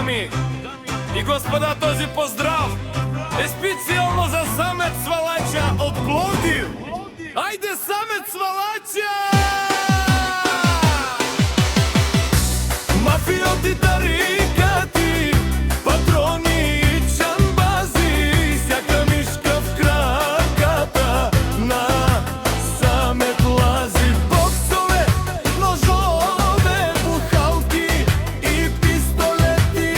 Дами и господа, този поздрав е специјално за Самет Свалача од Пловдив. Ајде, Самет Свалача! Мафиоти, тарикати, патрони и чамбази, сяка мишка в краката на Самет лази. Боксове, ножове, бухалки и пистолети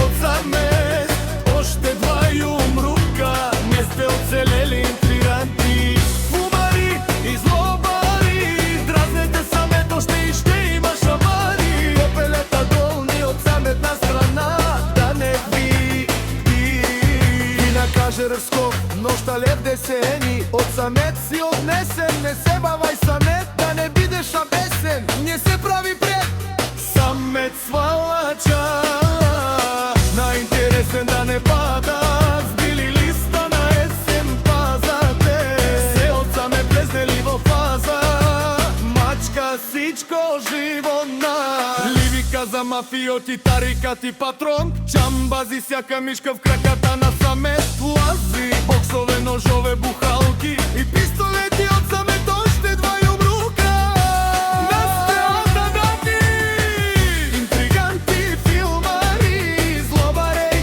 од Самет. Оште два јумрука, не сте оцелели интриганти. Фумари и злобари, дразнете Самет, оште и ще има шамари. Копелета долни од Самет на страна, да не ви и на Кажерсков ношта лев десени. Од Самет си однесен, не се бавај Самет, да не бидеш абесен. Не се прави пред Самет Свалача, најинтересен да не пада, збили листа на есен пазате. Се од Самет влезнели во фаза, мачка сичко живо на ливика за мафиоти, тарикати, патрон, чамбази, сяка мишка в краката на Самет лази. Боксове, ножове, бухалки и пистолети од Самет, оште два јумрука. Настелата дати, интриганти, филмари, злобареј,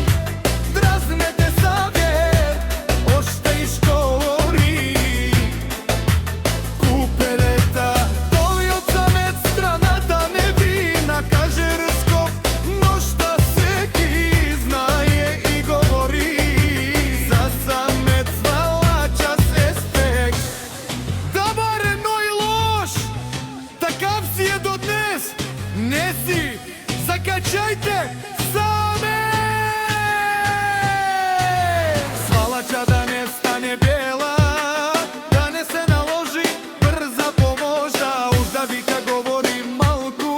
дразнете Самет, оште и школори. Купелета доли од Самет, страната не ви на Кажерсков ношта секи знае и говори. За Самет Свалача се спек, да барем но и лош, такав си е до днес, не си, закачајте Самет! Свалача да не стане бела, да не се наложи брза поможа. Уж да вика говори малку,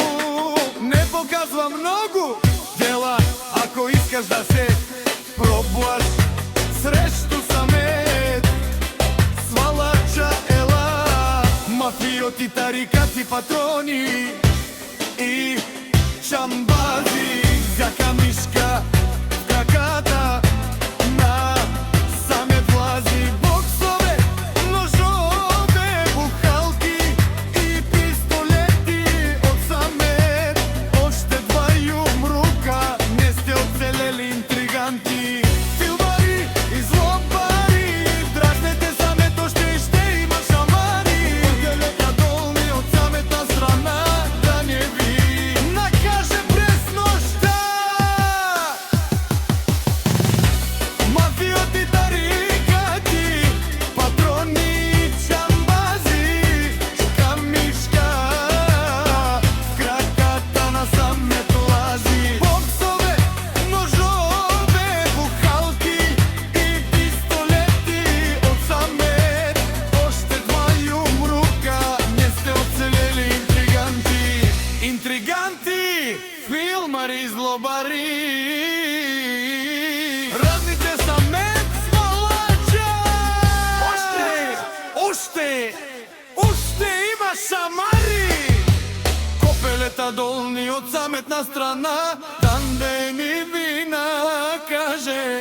не показва многу дела. Ако искаш да се пробуваш срешту Самет Свалача, ела. Мафиоти, тарикати, патрони и чамбази, сяка мишка в краката на Самет влази. Боксове, ножове, бухалки и пистолети од Самет, оште два јумрука, не сте оцелели интриганти. Филмари и злобари, дразнете Самет, оште и ще има шамари. Копелета долни од Самет на страна, да не ви накаже през нощта. Мафиоти, тарикати, патрони и чамбази, сяка мишка в краката на Самет лази. Боксове, ножове, бухалки и пистолети од Самет, оште два јумрука, не сте оцелели интриганти. Интриганти, филмари, злобари, разните Самет Свалача. Уште има шамари. Копелета долни од Самет на страна, там де ни ви накаже